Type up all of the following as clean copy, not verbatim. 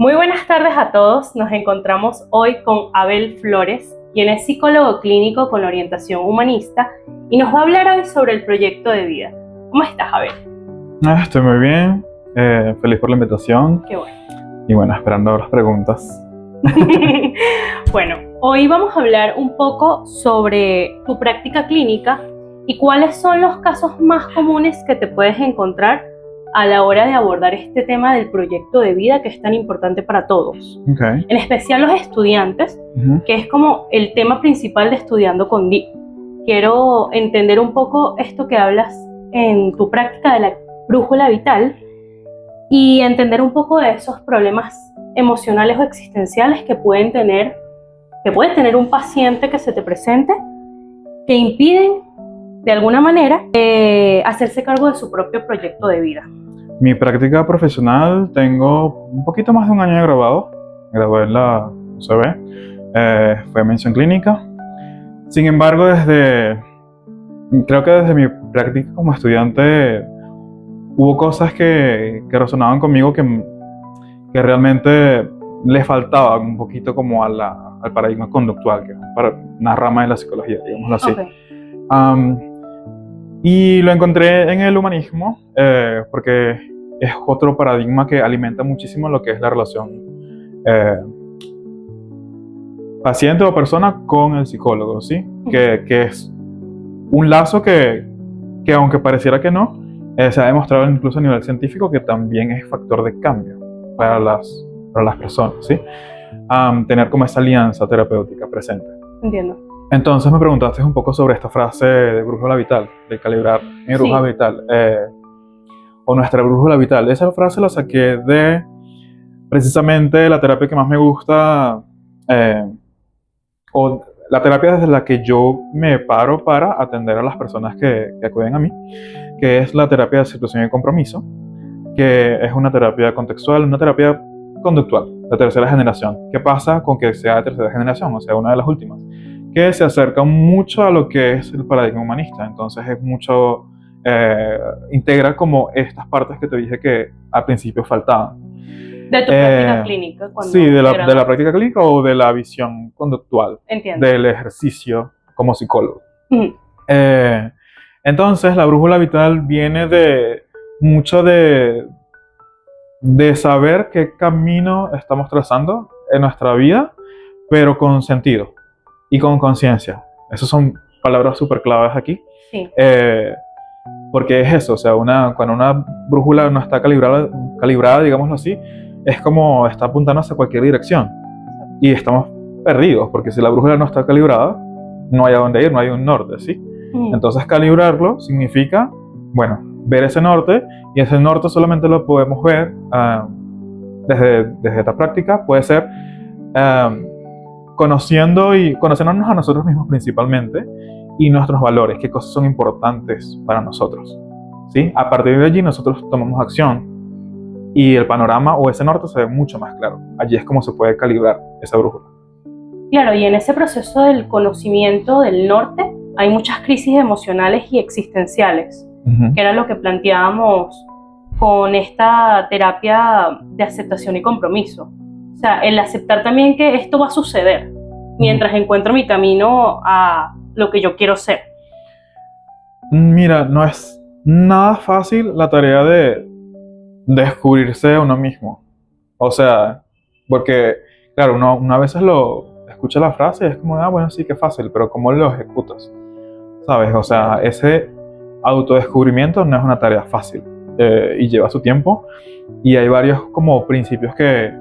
Muy buenas tardes a todos. Nos encontramos hoy con Abel Flores, quien es psicólogo clínico con orientación humanista y nos va a hablar hoy sobre el proyecto de vida. ¿Cómo estás, Abel? Estoy muy bien, feliz por la invitación Qué bueno. y bueno, esperando las preguntas. Bueno, hoy vamos a hablar un poco sobre tu práctica clínica y cuáles son los casos más comunes que te puedes encontrar a la hora de abordar este tema del proyecto de vida que es tan importante para todos, Okay. en especial los estudiantes, Ujú. que es como el tema principal de Estudiando con Di. Quiero entender un poco esto que hablas en tu práctica de la brújula vital y entender un poco de esos problemas emocionales o existenciales que puede tener un paciente que se te presente, que impiden de alguna manera hacerse cargo de su propio proyecto de vida. Mi práctica profesional, tengo un poquito más de un año de graduado. Gradué en la UCB, fue mención clínica. Sin embargo, creo que desde mi práctica como estudiante hubo cosas que resonaban conmigo que realmente le faltaban un poquito como al paradigma conductual, que es una rama de la psicología, digámoslo así. Okay. Y lo encontré en el humanismo, porque es otro paradigma que alimenta muchísimo lo que es la relación paciente o persona con el psicólogo, ¿sí? Que es un lazo que aunque pareciera que no, se ha demostrado incluso a nivel científico que también es factor de cambio para las personas, ¿sí? Tener como esa alianza terapéutica presente. Entiendo. Entonces me preguntaste un poco sobre esta frase de brújula vital, de calibrar mi brújula vital, o nuestra brújula vital. Esa frase la saqué de precisamente la terapia que más me gusta, o la terapia desde la que yo me paro para atender a las personas que acuden a mí, que es la terapia de aceptación y compromiso, que es una terapia contextual, una terapia conductual de tercera generación. ¿Qué pasa con que sea de tercera generación, o sea, una de las últimas? Que se acerca mucho a lo que es el paradigma humanista. Entonces es mucho, integra como estas partes que te dije que al principio faltaban. De tu práctica clínica. Sí, de la práctica clínica o de la visión conductual. Entiendo. Del ejercicio como psicólogo. Uh-huh. Entonces la brújula vital viene de mucho de saber qué camino estamos trazando en nuestra vida, pero con sentido y con conciencia. Esas son palabras súper claves aquí. Sí. Porque es eso, o sea, cuando una brújula no está calibrada, digámoslo así, es como está apuntando hacia cualquier dirección. Y estamos perdidos, porque si la brújula no está calibrada, no hay a dónde ir, no hay un norte, ¿sí? Entonces calibrarlo significa, bueno, ver ese norte, y ese norte solamente lo podemos ver desde esta práctica, puede ser conociéndonos a nosotros mismos principalmente, y nuestros valores, qué cosas son importantes para nosotros, ¿sí? A partir de allí nosotros tomamos acción y el panorama o ese norte se ve mucho más claro. Allí es como se puede calibrar esa brújula. Claro, y en ese proceso del conocimiento del norte hay muchas crisis emocionales y existenciales, que era lo que planteábamos con esta terapia de aceptación y compromiso. O sea, el aceptar también que esto va a suceder mientras encuentro mi camino a lo que yo quiero ser. Mira, no es nada fácil la tarea de descubrirse a uno mismo. O sea, porque, claro, uno a veces lo escucha la frase y es como, bueno, sí, qué fácil, pero ¿cómo lo ejecutas? ¿Sabes? O sea, ese autodescubrimiento no es una tarea fácil, y lleva su tiempo, y hay varios como principios que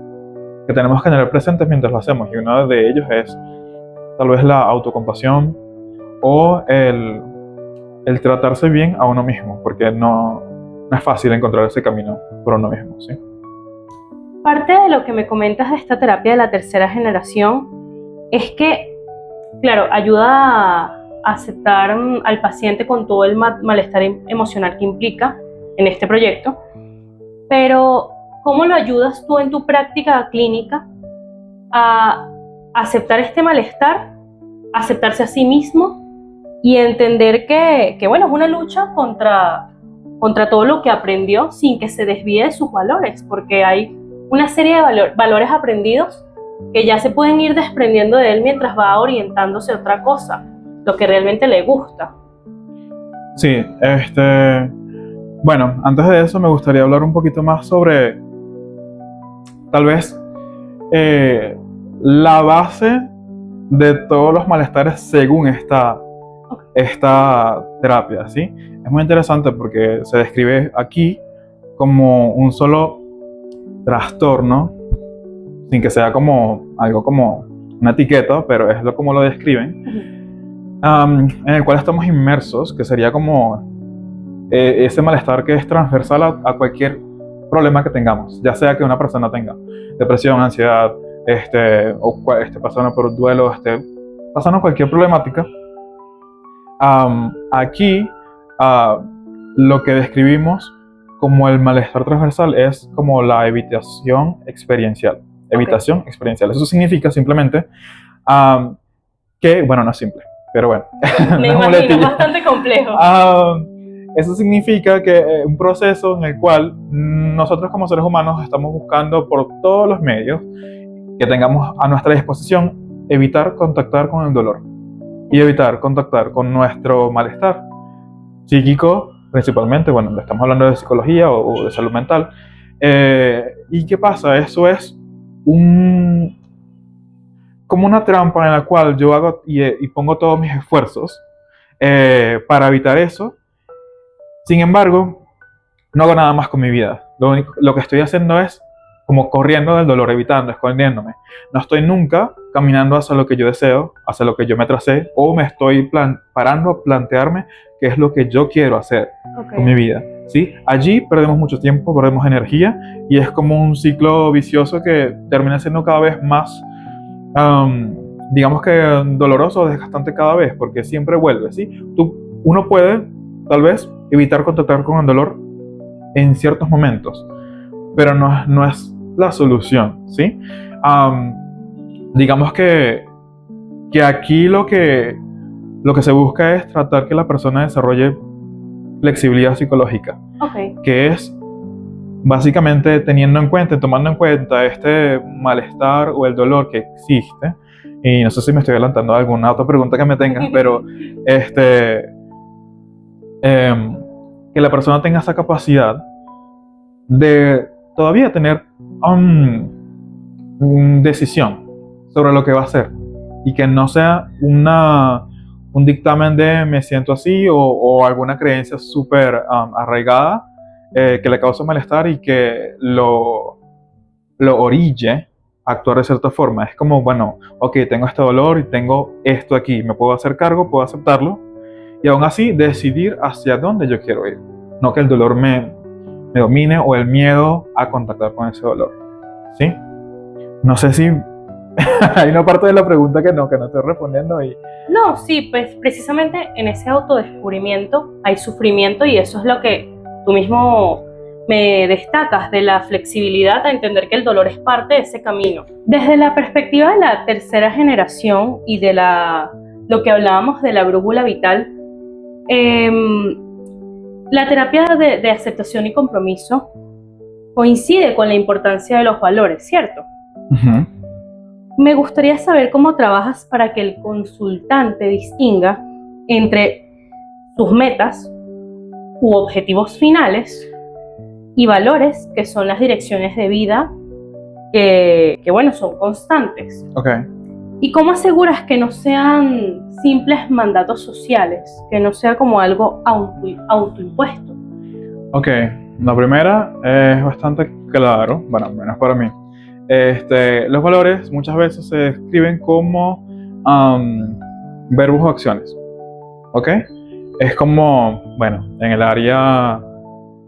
tenemos que tener presentes mientras lo hacemos, y uno de ellos es tal vez la autocompasión o el tratarse bien a uno mismo, porque no es fácil encontrar ese camino por uno mismo, ¿sí? Parte de lo que me comentas de esta terapia de la tercera generación es que, claro, ayuda a aceptar al paciente con todo el malestar emocional que implica en este proyecto, pero ¿cómo lo ayudas tú en tu práctica clínica a aceptar este malestar, aceptarse a sí mismo y entender que bueno, es una lucha contra todo lo que aprendió sin que se desvíe de sus valores? Porque hay una serie de valores aprendidos que ya se pueden ir desprendiendo de él mientras va orientándose a otra cosa, lo que realmente le gusta. Sí, bueno, antes de eso me gustaría hablar un poquito más sobre, tal vez, la base de todos los malestares según esta terapia, ¿sí? Es muy interesante porque se describe aquí como un solo trastorno, sin que sea como algo como una etiqueta, pero es como lo describen, en el cual estamos inmersos, que sería como ese malestar que es transversal a cualquier problema que tengamos, ya sea que una persona tenga depresión, ansiedad, o esté pasando por un duelo, esté pasando cualquier problemática. Aquí lo que describimos como el malestar transversal es como la evitación experiencial. Evitación experiencial. Eso significa simplemente que, bueno, no es simple, pero bueno. Me imagino, es bastante complejo. Eso significa que un proceso en el cual nosotros como seres humanos estamos buscando por todos los medios que tengamos a nuestra disposición evitar contactar con el dolor y evitar contactar con nuestro malestar psíquico, principalmente, bueno, estamos hablando de psicología o de salud mental. ¿Y qué pasa? Eso es como una trampa en la cual yo hago y pongo todos mis esfuerzos para evitar eso. Sin embargo, no hago nada más con mi vida. Lo que estoy haciendo es como corriendo del dolor, evitando, escondiéndome. No estoy nunca caminando hacia lo que yo deseo, hacia lo que yo me tracé, o me estoy parando a plantearme qué es lo que yo quiero hacer con mi vida, ¿sí? Allí perdemos mucho tiempo, perdemos energía, y es como un ciclo vicioso que termina siendo cada vez más, digamos que doloroso, desgastante cada vez, porque siempre vuelve, ¿sí? Uno puede, tal vez, evitar contactar con el dolor en ciertos momentos, pero no es la solución, ¿sí? Digamos que aquí lo que se busca es tratar que la persona desarrolle flexibilidad psicológica, que es básicamente tomando en cuenta este malestar o el dolor que existe, y no sé si me estoy adelantando a alguna otra pregunta que me tengas, pero que la persona tenga esa capacidad de todavía tener decisión sobre lo que va a hacer, y que no sea un dictamen de me siento así o alguna creencia súper arraigada que le causa malestar y que lo orille a actuar de cierta forma. Es como, bueno, ok, tengo este dolor y tengo esto aquí, me puedo hacer cargo, puedo aceptarlo y aún así decidir hacia dónde yo quiero ir, no que el dolor me domine o el miedo a contactar con ese dolor, ¿sí? No sé si hay una parte de la pregunta que no estoy respondiendo. No, sí, pues precisamente en ese autodescubrimiento hay sufrimiento, y eso es lo que tú mismo me destacas de la flexibilidad a entender que el dolor es parte de ese camino. Desde la perspectiva de la tercera generación y de lo que hablábamos de la brújula vital, la terapia de aceptación y compromiso coincide con la importancia de los valores, ¿cierto? Uh-huh. Me gustaría saber cómo trabajas para que el consultante distinga entre sus metas u objetivos finales y valores, que son las direcciones de vida que bueno, son constantes. Okay. ¿Y cómo aseguras que no sean simples mandatos sociales, que no sea como algo autoimpuesto? Ok, la primera es bastante claro, bueno, al menos para mí. Los valores muchas veces se describen como verbos o acciones, ¿ok? Es como, bueno, en el área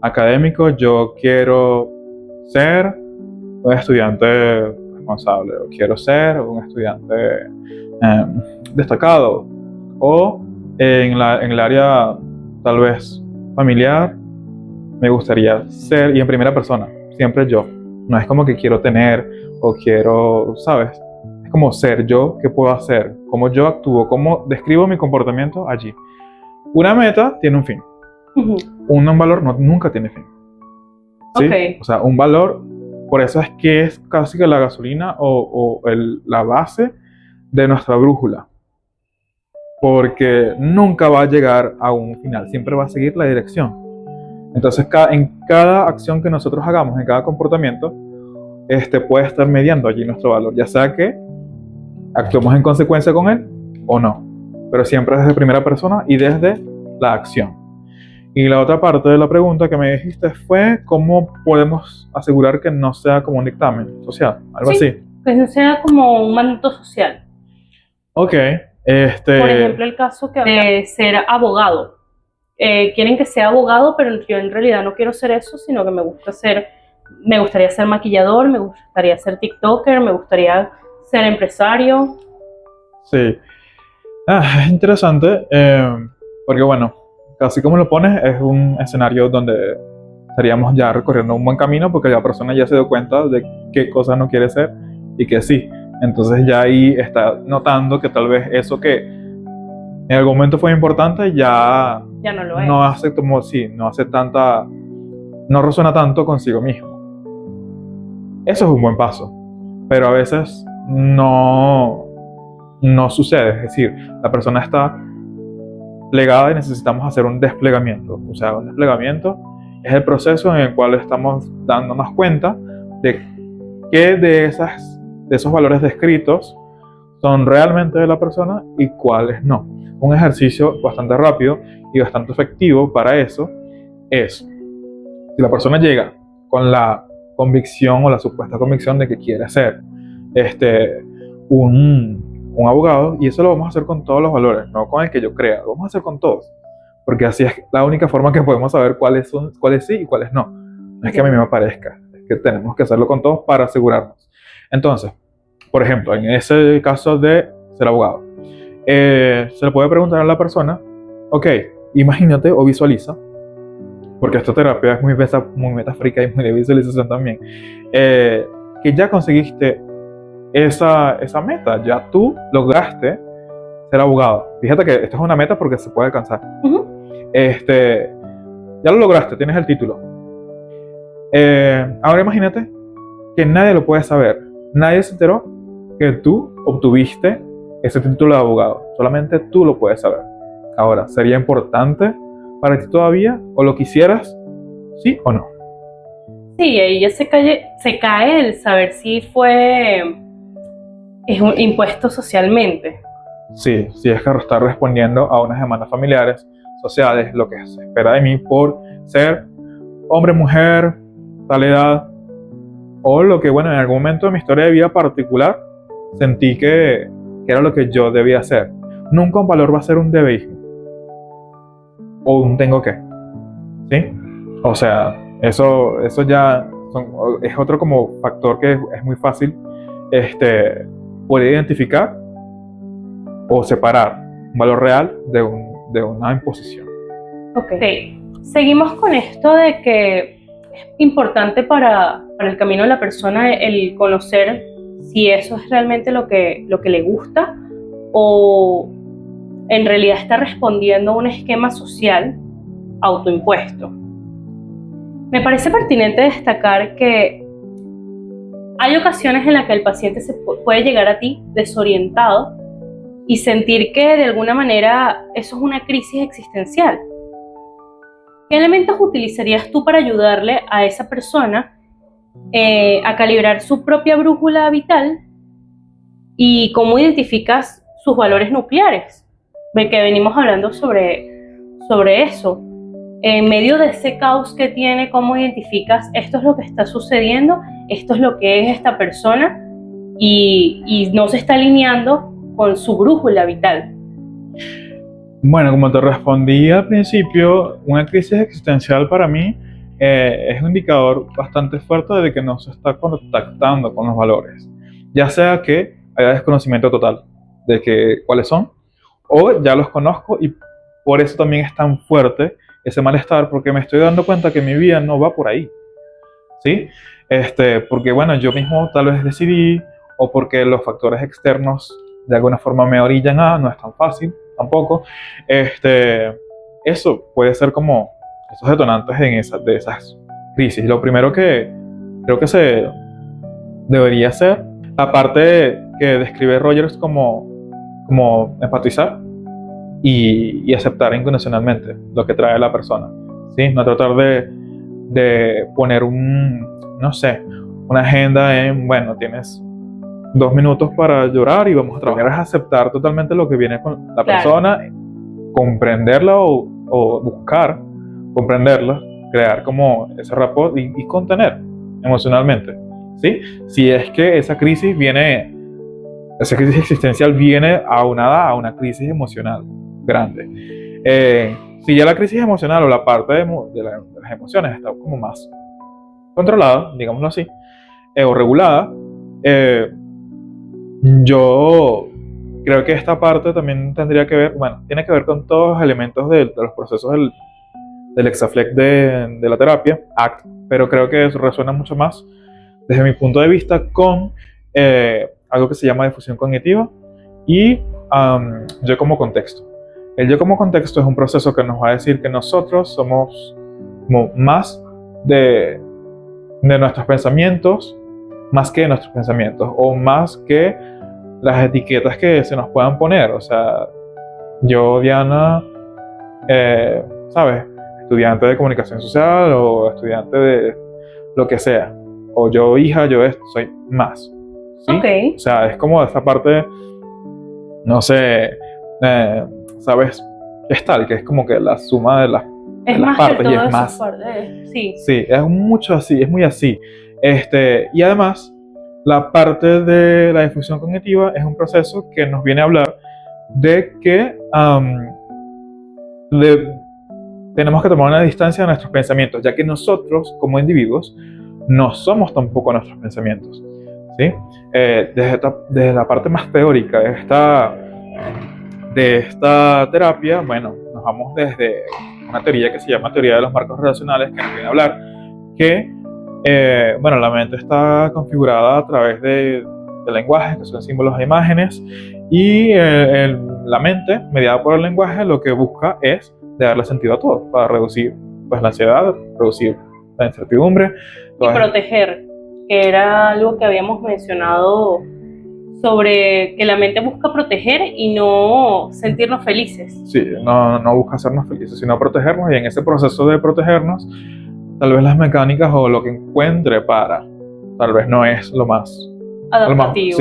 académico yo quiero ser un estudiante responsable, o quiero ser un estudiante destacado, o en el área tal vez familiar me gustaría ser, y en primera persona, siempre yo. No es como que quiero tener o quiero, ¿sabes? Es como ser yo, qué puedo hacer, cómo yo actúo, cómo describo mi comportamiento allí. Una meta tiene un fin. Un valor nunca tiene fin, ¿sí? Okay. O sea, un valor por eso es que es casi que la gasolina la base de nuestra brújula. Porque nunca va a llegar a un final, siempre va a seguir la dirección. Entonces, en cada acción que nosotros hagamos, en cada comportamiento, puede estar mediando allí nuestro valor, ya sea que actuemos en consecuencia con él o no, pero siempre desde primera persona y desde la acción. Y la otra parte de la pregunta que me dijiste fue cómo podemos asegurar que no sea como un dictamen social, algo Sí, así. que no sea como un mandato social. Ok, Por ejemplo, el caso que de ser abogado. Quieren que sea abogado, pero yo en realidad no quiero ser eso, sino que me gustaría ser maquillador, me gustaría ser TikToker, me gustaría ser empresario. sí. Es interesante, porque bueno, así como lo pones, es un escenario donde estaríamos ya recorriendo un buen camino porque la persona ya se dio cuenta de qué cosa no quiere ser y que sí. Entonces ya ahí está notando que tal vez eso que en algún momento fue importante ya no lo es. No hace como sí, no hace tanta, no resuena tanto consigo mismo. Eso es un buen paso, pero a veces no sucede, es decir, la persona está plegada y necesitamos hacer un desplegamiento. O sea, un desplegamiento es el proceso en el cual estamos dándonos cuenta de qué de esos valores descritos son realmente de la persona y cuáles no. Un ejercicio bastante rápido y bastante efectivo para eso es, si la persona llega con la convicción o la supuesta convicción de que quiere ser un abogado, y eso lo vamos a hacer con todos los valores, no con el que yo crea, lo vamos a hacer con todos, porque así es la única forma que podemos saber cuáles sí y cuáles no. No es que a mí me parezca, es que tenemos que hacerlo con todos para asegurarnos. Entonces, por ejemplo, en ese caso de ser abogado, se le puede preguntar a la persona, ok, imagínate o visualiza, porque esta terapia es muy metafórica y muy de visualización también, que ya conseguiste esa meta, ya tú lograste ser abogado. Fíjate que esto es una meta porque se puede alcanzar. Uh-huh. Ya lo lograste, tienes el título. Ahora imagínate que nadie lo puede saber, nadie se enteró que tú obtuviste ese título de abogado, solamente tú lo puedes saber. Ahora, ¿sería importante para ti todavía o lo quisieras? ¿Sí o no? Sí, ahí ya se cae el saber si es un impuesto socialmente. Sí, es que está respondiendo a unas demandas familiares, sociales, lo que se espera de mí por ser hombre, mujer, tal edad, o lo que, bueno, en algún momento de mi historia de vida particular sentí que era lo que yo debía hacer. Nunca un valor va a ser un debeísmo o un tengo que, ¿sí? O sea, eso ya es otro como factor que es muy fácil poder identificar o separar un valor real de una imposición. Ok, seguimos con esto de que es importante para el camino de la persona el conocer si eso es realmente lo que le gusta o en realidad está respondiendo a un esquema social autoimpuesto. Me parece pertinente destacar que hay ocasiones en las que el paciente puede llegar a ti desorientado y sentir que de alguna manera eso es una crisis existencial. ¿Qué elementos utilizarías tú para ayudarle a esa persona a calibrar su propia brújula vital y cómo identificas sus valores nucleares? Que venimos hablando sobre eso. En medio de ese caos que tiene, ¿cómo identificas esto es lo que está sucediendo, esto es lo que es esta persona y no se está alineando con su brújula vital? Bueno, como te respondí al principio, una crisis existencial para mí es un indicador bastante fuerte de que no se está contactando con los valores. Ya sea que haya desconocimiento total de cuáles son, o ya los conozco y por eso también es tan fuerte ese malestar, porque me estoy dando cuenta que mi vida no va por ahí, ¿sí? Porque bueno, yo mismo tal vez decidí, o porque los factores externos de alguna forma me orillan a, no es tan fácil tampoco, eso puede ser como esos detonantes de esas crisis. Lo primero que creo que se debería ser la parte que describe Rogers como empatizar y aceptar incondicionalmente lo que trae la persona, ¿sí? No tratar de poner no sé, una agenda en, bueno, tienes 2 minutos para llorar y vamos a trabajar. Es aceptar totalmente lo que viene con la persona, comprenderla o buscar comprenderla, crear como ese rapport y contener emocionalmente, ¿sí? Si es que esa crisis existencial viene aunada a una crisis emocional grande. Si ya la crisis emocional o la parte de las emociones está como más controlada, digámoslo así, o regulada, yo creo que esta parte también tendría que ver, bueno, tiene que ver con todos los elementos de los procesos del Exaflex de la terapia, ACT, pero creo que eso resuena mucho más desde mi punto de vista con algo que se llama difusión cognitiva y yo como contexto. El yo como contexto es un proceso que nos va a decir que nosotros somos como más de nuestros pensamientos, más que nuestros pensamientos, o más que las etiquetas que se nos puedan poner. O sea, yo, Diana, ¿sabes? Estudiante de comunicación social o estudiante de lo que sea. O yo, hija, yo esto, soy más. ¿Sí? Ok. O sea, es como esa parte, no sé, ¿sabes? Es tal, que es como que la suma de las partes y es más. Sí. Sí, es mucho así, es muy así. Y además, la parte de la difusión cognitiva es un proceso que nos viene a hablar de que tenemos que tomar una distancia de nuestros pensamientos, ya que nosotros, como individuos, no somos tampoco nuestros pensamientos, ¿sí? Desde la parte más teórica de esta terapia, bueno, nos vamos desde una teoría que se llama teoría de los marcos relacionales, que nos viene a hablar que, bueno, la mente está configurada a través de lenguajes, que son símbolos e imágenes, y la mente, mediada por el lenguaje, lo que busca es darle sentido a todo, para reducir pues, la ansiedad, reducir la incertidumbre. Y proteger, que era algo que habíamos mencionado sobre que la mente busca proteger y no sentirnos felices. Sí, no busca hacernos felices, sino protegernos, y en ese proceso de protegernos, tal vez las mecánicas o lo que encuentre tal vez no es lo más adaptativo.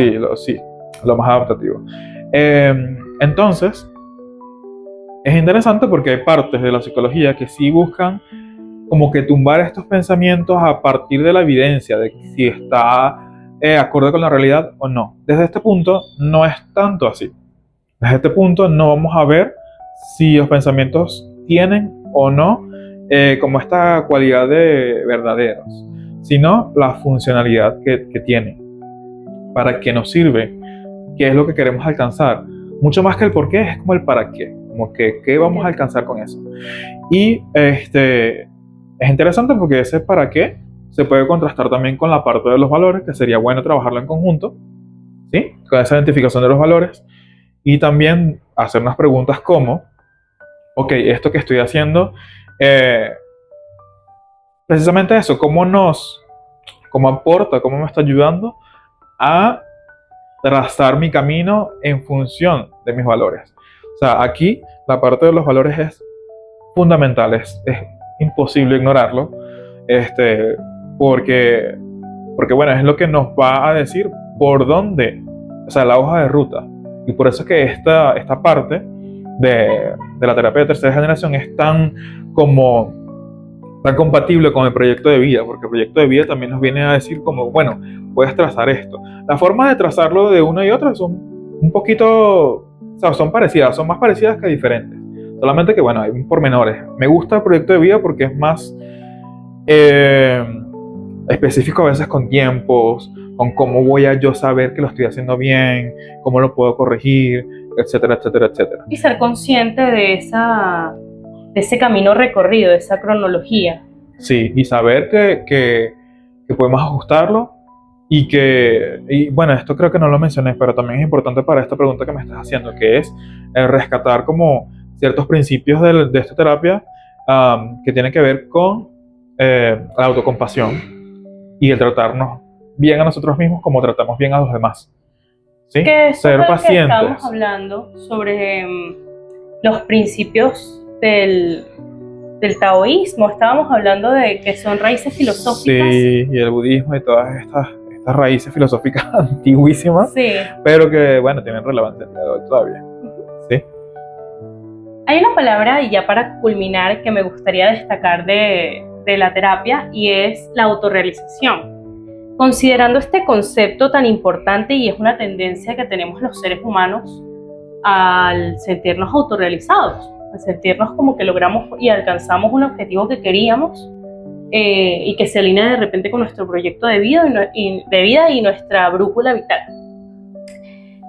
Lo más adaptativo. Entonces, es interesante porque hay partes de la psicología que sí buscan como que tumbar estos pensamientos a partir de la evidencia, de si está acorde con la realidad o no. Desde este punto no es tanto así. Desde este punto no vamos a ver si los pensamientos tienen o no como esta cualidad de verdaderos, sino la funcionalidad que tienen, para qué nos sirve, qué es lo que queremos alcanzar. Mucho más que el por qué, es como el para qué, como que qué vamos a alcanzar con eso. Y es interesante porque ese para qué se puede contrastar también con la parte de los valores, que sería bueno trabajarlo en conjunto, ¿sí? Con esa identificación de los valores, y también hacernos preguntas como, ok, esto que estoy haciendo, precisamente eso, ¿cómo aporta, cómo me está ayudando a trazar mi camino en función de mis valores? O sea, aquí la parte de los valores es fundamental, es imposible ignorarlo, porque bueno, es lo que nos va a decir por dónde, o sea, la hoja de ruta. Y por eso es que esta parte de la terapia de tercera generación es tan compatible con el proyecto de vida, porque el proyecto de vida también nos viene a decir como, bueno, puedes trazar esto. Las formas de trazarlo de una y otra son un poquito, o sea, son parecidas, son más parecidas que diferentes. Solamente que, bueno, hay pormenores. Me gusta el proyecto de vida porque es más específico a veces con tiempos, con cómo voy a yo saber que lo estoy haciendo bien, cómo lo puedo corregir, etcétera, etcétera, etcétera. Y ser consciente de ese camino recorrido, de esa cronología. Sí, y saber que podemos ajustarlo y bueno, esto creo que no lo mencioné, pero también es importante para esta pregunta que me estás haciendo, que es rescatar como ciertos principios de esta terapia que tienen que ver con la autocompasión y el tratarnos bien a nosotros mismos como tratamos bien a los demás. ¿Sí? Que eso Ser es lo que pacientes. estábamos hablando sobre los principios del taoísmo. Estábamos hablando de que son raíces filosóficas. Sí, y el budismo y todas estas raíces filosóficas antiguísimas, Sí. pero que, bueno, tienen relevancia el día de hoy todavía. ¿Sí? Hay una palabra, y ya para culminar, que me gustaría destacar de la terapia, y es la autorrealización. Considerando este concepto tan importante, y es una tendencia que tenemos los seres humanos al sentirnos autorrealizados, al sentirnos como que logramos y alcanzamos un objetivo que queríamos, y que se alinea de repente con nuestro proyecto de vida y nuestra brújula vital.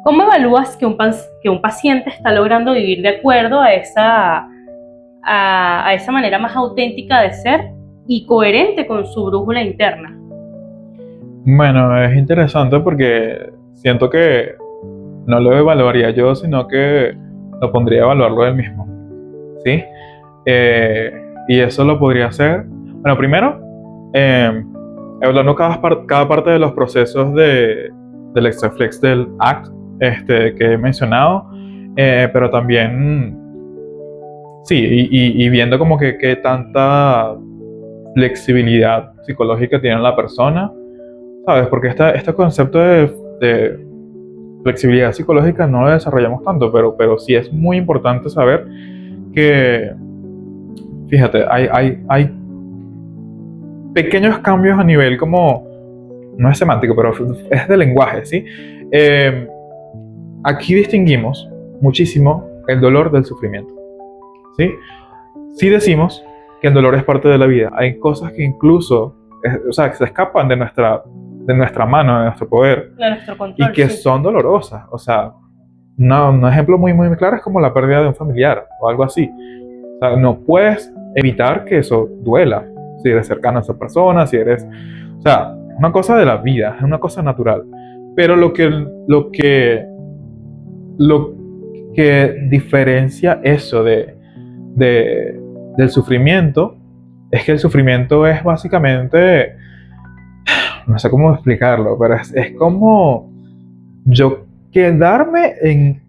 ¿Cómo evalúas que un paciente está logrando vivir de acuerdo a esa manera más auténtica de ser y coherente con su brújula interna? Bueno, es interesante porque siento que no lo evaluaría yo, sino que lo pondría a evaluarlo él mismo. ¿Sí? Y eso lo podría hacer. Bueno, primero, evaluando cada parte de los procesos del extra flex del ACT que he mencionado, pero también, sí, y viendo como que qué tanta flexibilidad psicológica tiene la persona, ¿sabes? Porque este concepto de flexibilidad psicológica no lo desarrollamos tanto, pero sí es muy importante saber que, fíjate, hay pequeños cambios a nivel como, no es semántico, pero es de lenguaje, ¿sí? Aquí distinguimos muchísimo el dolor del sufrimiento, ¿sí? Sí decimos que el dolor es parte de la vida. Hay cosas que incluso, que se escapan de nuestra mano, de nuestro poder, De nuestro control, y que sí. son dolorosas. O sea, un ejemplo muy, muy claro es como la pérdida de un familiar o algo así. O sea, no puedes evitar que eso duela. Si eres cercano a esa persona, si eres... O sea, es una cosa de la vida, es una cosa natural. Pero lo que diferencia eso del sufrimiento es que el sufrimiento es básicamente... No sé cómo explicarlo, pero es como yo quedarme en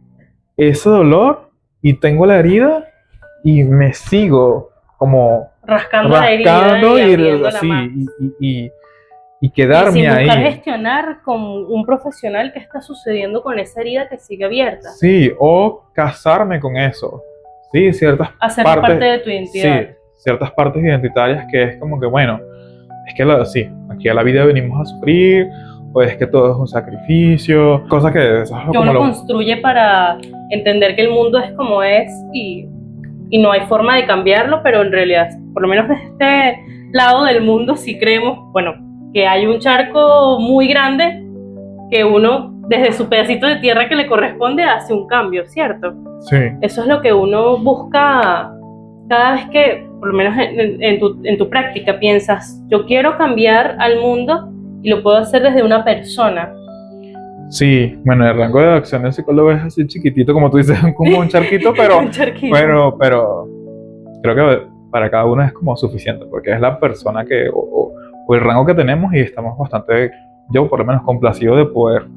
ese dolor y tengo la herida y me sigo como Rascando la herida rascando y y abriéndola así más. y Y quedarme sin buscar ahí. gestionar con un profesional qué está sucediendo con esa herida que sigue abierta. Sí, o casarme con eso. Sí, ciertas Hacer partes, parte de tu identidad. sí, ciertas partes identitarias que es como que, bueno, es que sí, aquí a la vida venimos a sufrir, o es que todo es un sacrificio, cosas que eso es Que como uno construye para entender que el mundo es como es y no hay forma de cambiarlo, pero en realidad, por lo menos de este lado del mundo, sí creemos, bueno, que hay un charco muy grande que uno, desde su pedacito de tierra que le corresponde, hace un cambio, ¿cierto? Sí. Eso es lo que uno busca cada vez que, por lo menos en tu práctica, piensas, yo quiero cambiar al mundo y lo puedo hacer desde una persona. Sí, bueno, el rango de acción del psicólogo es así chiquitito, como tú dices, como un charquito, pero, Un charquito. pero creo que para cada uno es como suficiente, porque es la persona que, o el rango que tenemos, y estamos bastante, yo por lo menos complacido de poder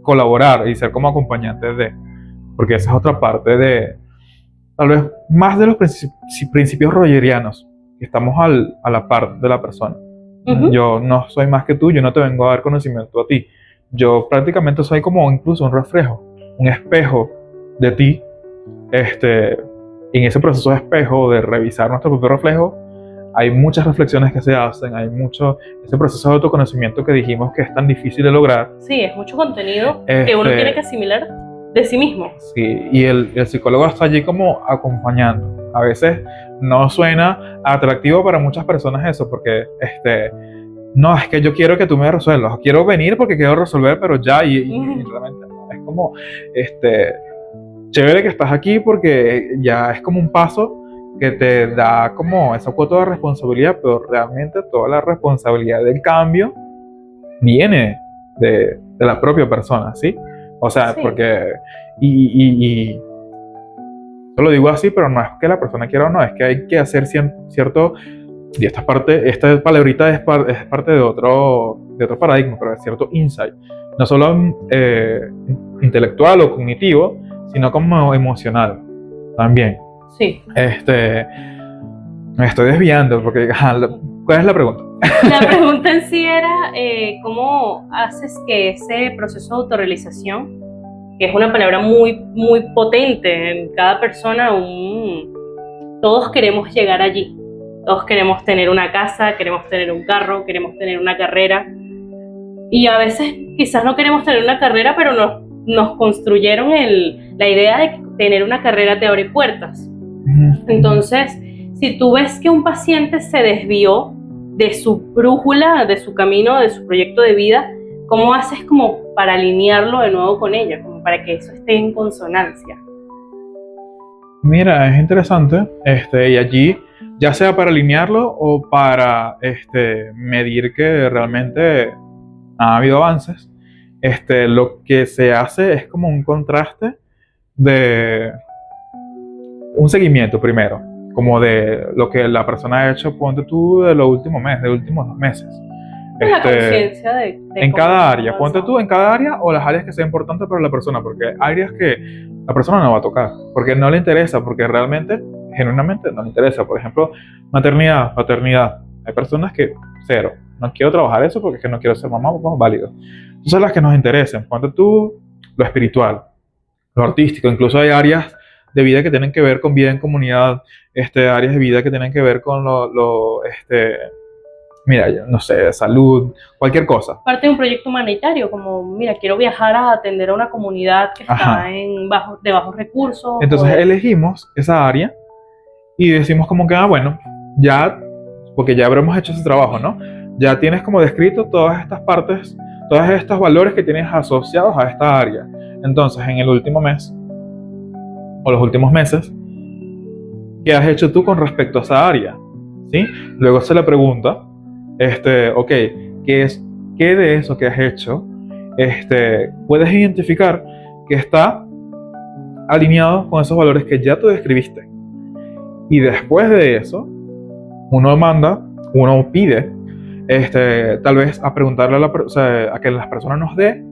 colaborar y ser como acompañantes porque esa es otra parte de, tal vez más de los principios rogerianos, que estamos a la par de la persona. Uh-huh. Yo no soy más que tú, yo no te vengo a dar conocimiento a ti. Yo prácticamente soy como incluso un reflejo, un espejo de ti. En ese proceso de espejo, de revisar nuestro propio reflejo, hay muchas reflexiones que se hacen, hay ese proceso de autoconocimiento que dijimos que es tan difícil de lograr. Sí, es mucho contenido que uno tiene que asimilar de sí mismo. Sí, y el psicólogo está allí como acompañando. A veces no suena atractivo para muchas personas eso, porque no, es que yo quiero que tú me resuelvas, quiero venir porque quiero resolver, pero ya, y realmente no. Es como, chévere que estás aquí porque ya es como un paso que te da como esa cuota de responsabilidad, pero realmente toda la responsabilidad del cambio viene de la propia persona, ¿sí? O sea, sí. Porque, y yo lo digo así, pero no es que la persona quiera o no, es que hay que hacer cierto y esta palabrita es parte de otro paradigma, pero de cierto insight, no solo intelectual o cognitivo, sino como emocional también. Sí. Me estoy desviando porque, ¿cuál es la pregunta? La pregunta en sí era ¿cómo haces que ese proceso de autorrealización, que es una palabra muy, muy potente en cada persona, todos queremos llegar allí, todos queremos tener una casa, queremos tener un carro, queremos tener una carrera, y a veces quizás no queremos tener una carrera, pero nos construyeron la idea de que tener una carrera te abre puertas. Entonces, si tú ves que un paciente se desvió de su brújula, de su camino, de su proyecto de vida, ¿cómo haces como para alinearlo de nuevo con ella, como para que eso esté en consonancia? Mira, es interesante, y allí, ya sea para alinearlo o para medir que realmente ha habido avances, lo que se hace es como un contraste de un seguimiento primero, como de lo que la persona ha hecho, ponte tú, de los últimos meses, de los últimos 2 meses. La conciencia de en cada área, ponte tú en cada área o las áreas que sean importantes para la persona, porque hay áreas que la persona no va a tocar, porque no le interesa, porque realmente, genuinamente no le interesa. Por ejemplo, maternidad, paternidad. Hay personas que, cero, no quiero trabajar eso porque es que no quiero ser mamá, pues válido. Entonces las que nos interesen, ponte tú lo espiritual, lo artístico, incluso hay áreas de vida que tienen que ver con vida en comunidad, áreas de vida que tienen que ver con mira, no sé, salud, cualquier cosa. Parte de un proyecto humanitario, como, mira, quiero viajar a atender a una comunidad que está de bajos recursos. Entonces elegimos esa área y decimos como que, bueno, ya, porque ya habremos hecho ese trabajo, ¿no? Ya tienes como descrito todas estas partes, todos estos valores que tienes asociados a esta área. Entonces, en el último mes, o los últimos meses, ¿qué has hecho tú con respecto a esa área? ¿Sí? Luego se le pregunta, ok, ¿qué de eso que has hecho puedes identificar que está alineado con esos valores que ya tú describiste? Y después de eso, uno pide, tal vez a preguntarle a que las personas nos dé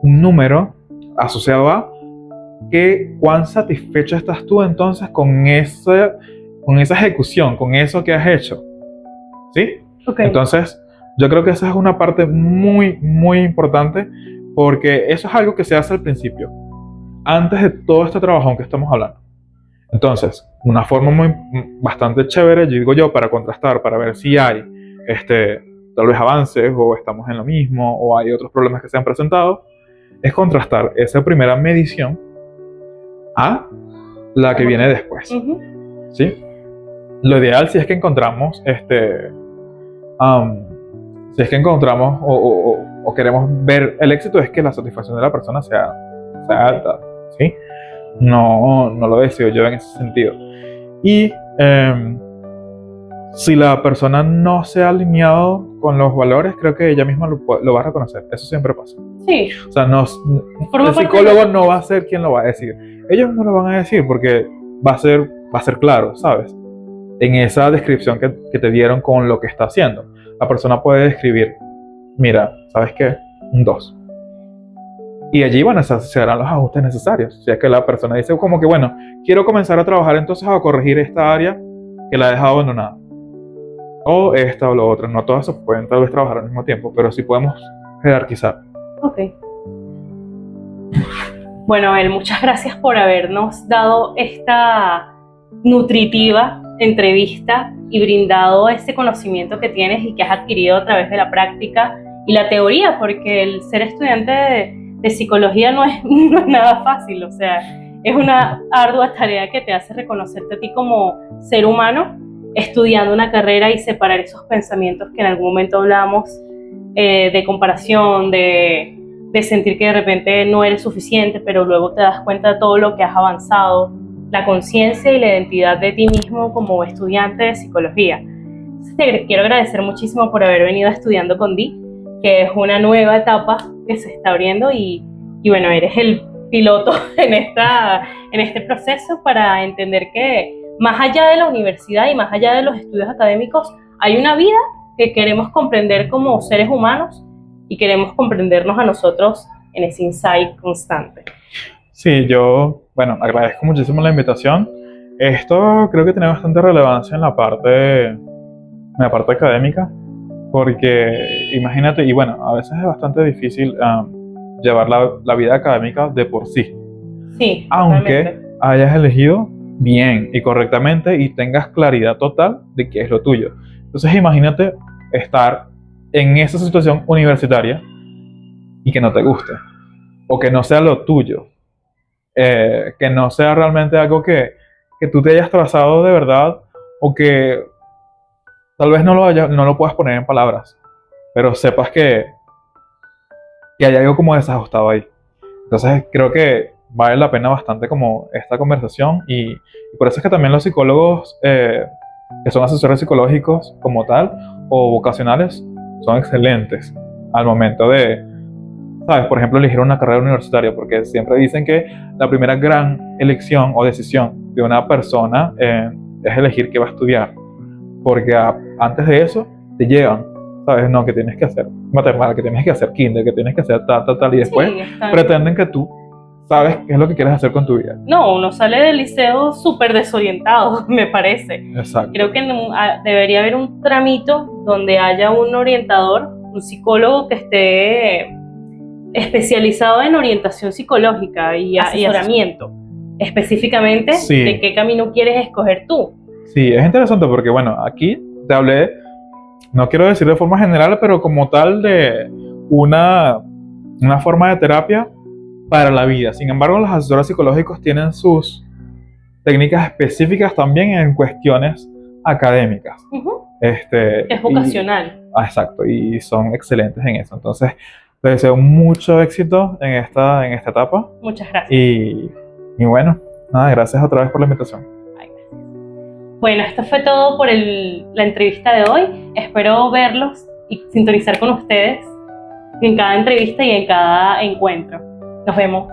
un número asociado a cuán satisfecho estás tú entonces con esa ejecución, con eso que has hecho. ¿Sí? Okay. Entonces, yo creo que esa es una parte muy, muy importante, porque eso es algo que se hace al principio, antes de todo este trabajo que estamos hablando. Entonces, una forma bastante chévere, yo digo yo, para contrastar, para ver si hay tal vez avances, o estamos en lo mismo, o hay otros problemas que se han presentado, es contrastar esa primera medición a la que viene después. ¿Sí? Lo ideal, si es que encontramos si es que encontramos o queremos ver el éxito, es que la satisfacción de la persona sea alta, ¿sí? No lo deseo yo en ese sentido. Y si la persona no se ha alineado con los valores, creo que ella misma lo va a reconocer. Eso siempre pasa. Sí. O sea, el psicólogo no va a ser quien lo va a decir. Ellos no lo van a decir porque va a ser claro, ¿sabes? En esa descripción que te dieron con lo que está haciendo. La persona puede describir, mira, ¿sabes qué? Un 2. Y allí, bueno, se harán los ajustes necesarios. Si es que la persona dice como que, bueno, quiero comenzar a trabajar entonces a corregir esta área que la he dejado abandonada. O esta o lo otro. No todas se pueden tal vez trabajar al mismo tiempo, pero sí podemos jerarquizar. Ok. Bueno, Abel, muchas gracias por habernos dado esta nutritiva entrevista y brindado este conocimiento que tienes y que has adquirido a través de la práctica y la teoría, porque el ser estudiante de psicología no es nada fácil, o sea, es una ardua tarea que te hace reconocerte a ti como ser humano, estudiando una carrera y separar esos pensamientos que en algún momento hablábamos de comparación, de sentir que de repente no eres suficiente, pero luego te das cuenta de todo lo que has avanzado, la conciencia y la identidad de ti mismo como estudiante de psicología. Te quiero agradecer muchísimo por haber venido a Estudiando con Di, que es una nueva etapa que se está abriendo y bueno, eres el piloto en este proceso para entender que más allá de la universidad y más allá de los estudios académicos, hay una vida que queremos comprender como seres humanos y queremos comprendernos a nosotros en ese insight constante. Sí, yo, bueno, agradezco muchísimo la invitación. Esto creo que tiene bastante relevancia en la parte académica, porque imagínate, y bueno, a veces es bastante difícil llevar la vida académica de por sí, Sí, aunque totalmente. hayas elegido bien y correctamente y tengas claridad total de qué es lo tuyo. Entonces imagínate estar en esa situación universitaria y que no te guste, o que no sea lo tuyo, que no sea realmente algo que tú te hayas trazado de verdad, o que tal vez no lo puedas poner en palabras, pero sepas que hay algo como desajustado ahí. Entonces creo que vale la pena bastante como esta conversación, y por eso es que también los psicólogos que son asesores psicológicos como tal o vocacionales son excelentes al momento de, ¿sabes? Por ejemplo, elegir una carrera universitaria, porque siempre dicen que la primera gran elección o decisión de una persona es elegir qué va a estudiar, porque antes de eso te llevan, ¿sabes? No, que tienes que hacer maternal, que tienes que hacer kinder, que tienes que hacer tal, y después Sí, están... pretenden que tú sabes qué es lo que quieres hacer con tu vida. No, uno sale del liceo súper desorientado, me parece. Exacto. Creo que debería haber un tramito donde haya un orientador, un psicólogo que esté especializado en orientación psicológica y asesoramiento, específicamente Sí. de qué camino quieres escoger tú. Sí, es interesante porque, bueno, aquí te hablé, no quiero decir de forma general, pero como tal de una forma de terapia para la vida. Sin embargo, los asesores psicológicos tienen sus técnicas específicas también en cuestiones académicas. Es vocacional. Exacto, y son excelentes en eso. Entonces, te deseo mucho éxito en esta etapa. Muchas gracias. Y bueno, nada, gracias otra vez por la invitación. Bueno, esto fue todo por la entrevista de hoy. Espero verlos y sintonizar con ustedes en cada entrevista y en cada encuentro. Nos vemos.